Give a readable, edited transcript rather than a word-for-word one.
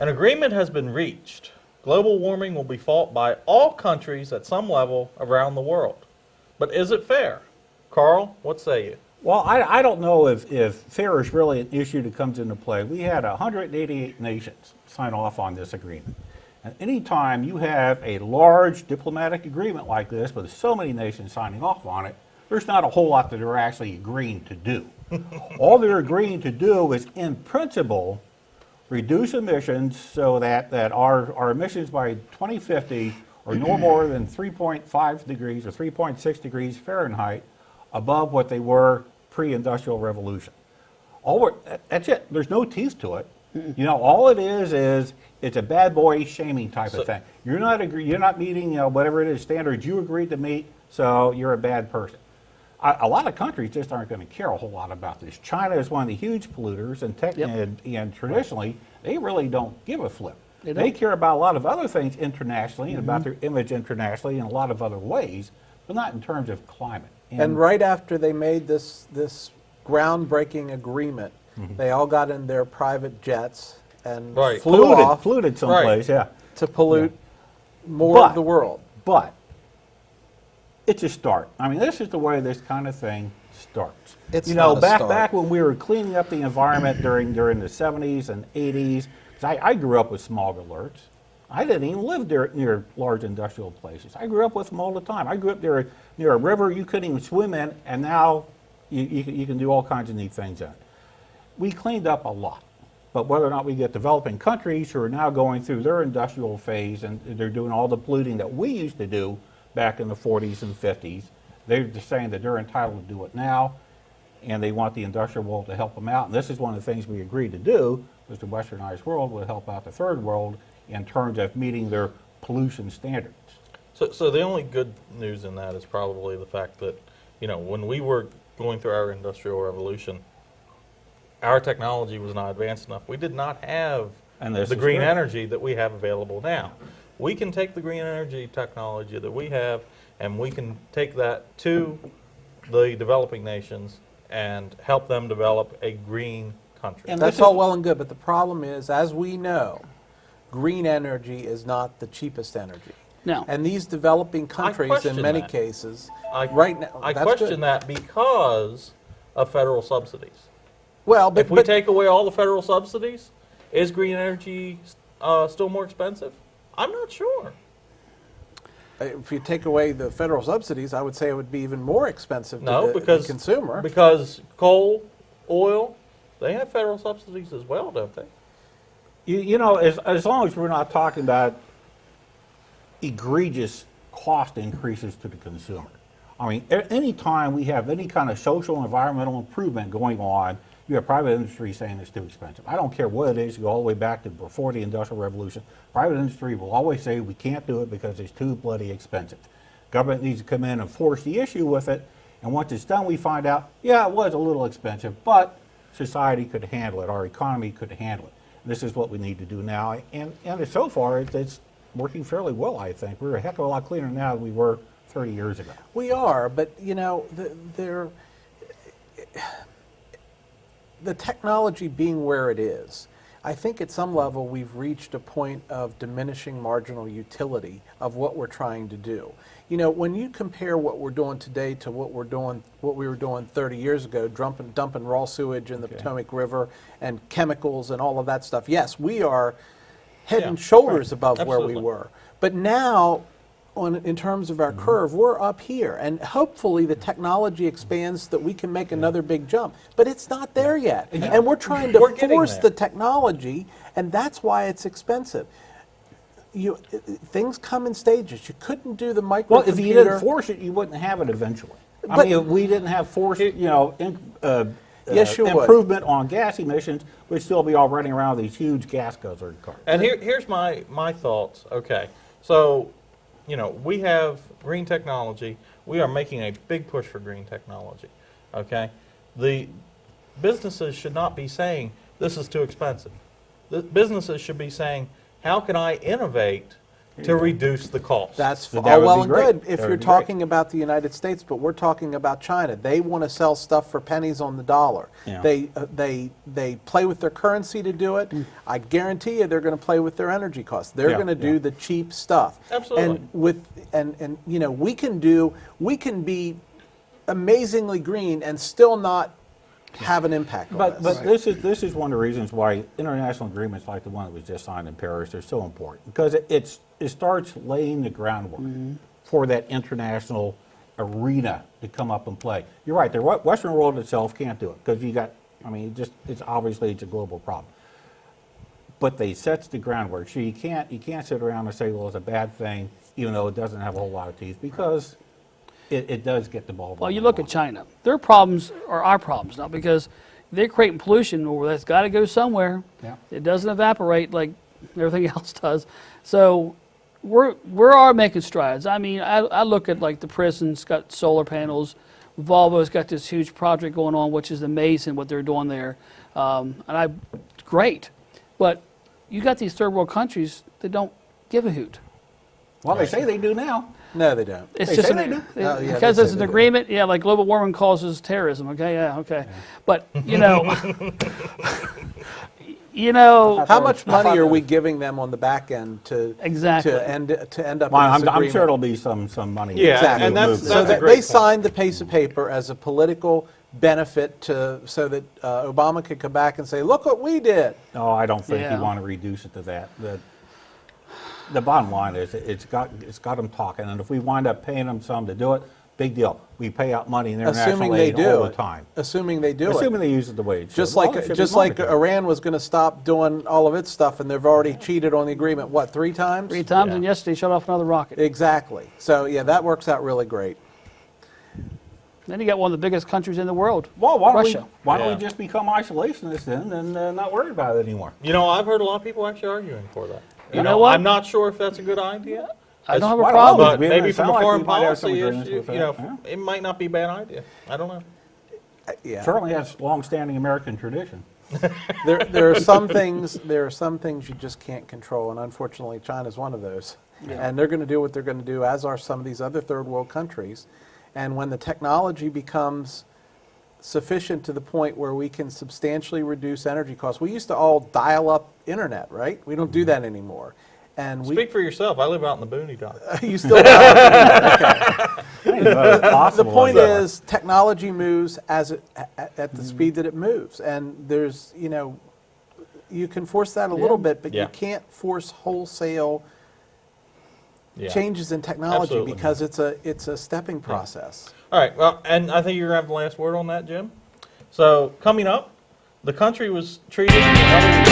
An agreement has been reached. Global warming will be fought by all countries at some level around the world. But is it fair? Carl, what say you? Well, I don't know if fair is really an issue that comes into play. We had 188 nations sign off on this agreement. And anytime you have a large diplomatic agreement like this with so many nations signing off on it, there's not a whole lot that they're actually agreeing to do. All they're agreeing to do is, in principle, reduce emissions so that our emissions by 2050 are no more than 3.5 degrees or 3.6 degrees Fahrenheit above what they were pre-industrial revolution. That's it. There's no teeth to it. You know, all it is it's a bad boy shaming type of thing. You're not meeting whatever it is standards you agreed to meet, so you're a bad person. A lot of countries just aren't going to care a whole lot about this. China is one of the huge polluters, and traditionally they really don't give a flip. They care about a lot of other things internationally and about their image internationally in a lot of other ways, but not in terms of climate. And right after they made this groundbreaking agreement, they all got in their private jets and flew off polluted someplace, to pollute more of the world. But it's a start. I mean, this is the way this kind of thing starts. It's not a start. Back when we were cleaning up the environment during the 70s and 80s, 'cause I grew up with smog alerts. I didn't even live near large industrial places. I grew up with them all the time. I grew up near a river you couldn't even swim in, and now you can do all kinds of neat things in it. We cleaned up a lot. But whether or not we get developing countries who are now going through their industrial phase and they're doing all the polluting that we used to do back in the 40s and 50s, they're just saying that they're entitled to do it now, and they want the industrial world to help them out. And this is one of the things we agreed to do, was the westernized world would help out the third world in terms of meeting their pollution standards. So the only good news in that is probably the fact that, when we were going through our industrial revolution, our technology was not advanced enough. We did not have the green energy that we have available now. We can take the green energy technology that we have, and we can take that to the developing nations and help them develop a green country. And that's all well and good, but the problem is, as we know, green energy is not the cheapest energy. No. And these developing countries, in many cases, right now, I question that because of federal subsidies. Well, if we take away all the federal subsidies, is green energy still more expensive? I'm not sure. If you take away the federal subsidies, I would say it would be even more expensive to the consumer. Because coal, oil, they have federal subsidies as well, don't they? As long as we're not talking about egregious cost increases to the consumer. I mean, any time we have any kind of social and environmental improvement going on, you have private industry saying it's too expensive. I don't care what it is, you go all the way back to before the Industrial Revolution. Private industry will always say we can't do it because it's too bloody expensive. Government needs to come in and force the issue with it, and once it's done, we find out, yeah, it was a little expensive, but society could handle it, our economy could handle it. This is what we need to do now, and so far, it's working fairly well, I think. We're a heck of a lot cleaner now than we were 30 years ago. We are, but the technology being where it is, I think at some level we've reached a point of diminishing marginal utility of what we're trying to do. When you compare what we're doing today to what we were doing 30 years ago, dumping raw sewage in the Potomac River and chemicals and all of that stuff, yes, we are head and shoulders above where we were. But now, in terms of our curve, we're up here, and hopefully the technology expands so that we can make another big jump. But it's not there yet, and we're trying to force the technology, and that's why it's expensive. Things come in stages. You couldn't do the microcomputer. Well, if you didn't force it, you wouldn't have it eventually. I mean, if we didn't have forced, yes, you improvement on gas emissions, we'd still be all running around with these huge gas guzzler cars. And here's my thoughts. Okay, so we have green technology. We are making a big push for green technology. Okay, the businesses should not be saying this is too expensive. The businesses should be saying, how can I innovate to reduce the cost. That's So all that would well be and great. good if That you're would be great. talking about the United States, but we're talking about China. They want to sell stuff for pennies on the dollar. Yeah. They play with their currency to do it. I guarantee you, they're going to play with their energy costs. They're Yeah, going to do yeah. the cheap stuff. Absolutely. And you know, we can be amazingly green and still not have an impact on But this. this is one of the reasons why international agreements like the one that was just signed in Paris are so important, because it starts laying the groundwork for that international arena to come up and play. You're right. The Western world itself can't do it because it's obviously a global problem. But they sets the groundwork. So you can't sit around and say, well, it's a bad thing, even though it doesn't have a whole lot of teeth, because it does get the ball rolling. Well, you look at China. Their problems are our problems now because they're creating pollution where that's got to go somewhere. Yeah. It doesn't evaporate like everything else does. So we are making strides. I mean, I look at like the prison's got solar panels. Volvo's got this huge project going on, which is amazing what they're doing there. Great. But you got these third world countries that don't give a hoot. Well, they say they do now. No, they don't. It's They just say they do. Oh, yeah, because they there's say an they do. agreement. Yeah, like global warming causes terrorism. Okay, yeah, okay. But you know, How much money are we giving them on the back end to Exactly. to end up Well, in this I'm agreement? sure there'll be some money. Yeah, Exactly. and that's So a that great they point. signed the piece of paper as a political benefit so that Obama could come back and say, "Look what we did." No, I don't think Yeah. you want to reduce it to that. The bottom line is it's got them talking, and if we wind up paying them some to do it, big deal. We pay out money in international Assuming they aid do all it. the time. Assuming they do Assuming it. they use it the way it should. Just Well, like there should be monitoring. Iran was going to stop doing all of its stuff, and they've already cheated on the agreement. What, 3 times? 3 times, Yeah. and yesterday shut off another rocket. Exactly. So yeah, that works out really great. Then you got one of the biggest countries in the world, Well, why don't Russia. we Yeah. just become isolationists then and not worry about it anymore? You know, I've heard a lot of people actually arguing for that. You know what? I'm not sure if that's a good idea. I don't have a Why problem. not? But We maybe sound from a like we foreign might have some policy agreements issue, with you know, that, it might not be a bad idea. I don't know. Yeah. Certainly has long-standing American tradition. There are some things you just can't control, and unfortunately, China's one of those. And they're going to do what they're going to do, as are some of these other third world countries. And when the technology becomes sufficient to the point where we can substantially reduce energy costs, we used to all dial up internet, right? We don't do that anymore. And Speak for yourself. I live out in the boondocks. you still dial up internet. The The point is, technology moves at the speed that it moves, and there's you can force that a little bit, but Yeah. you can't force wholesale Yeah. changes in technology Absolutely. because it's a stepping process. All right. Well, and I think you're going to have the last word on that, Jim. So coming up, the country was treated another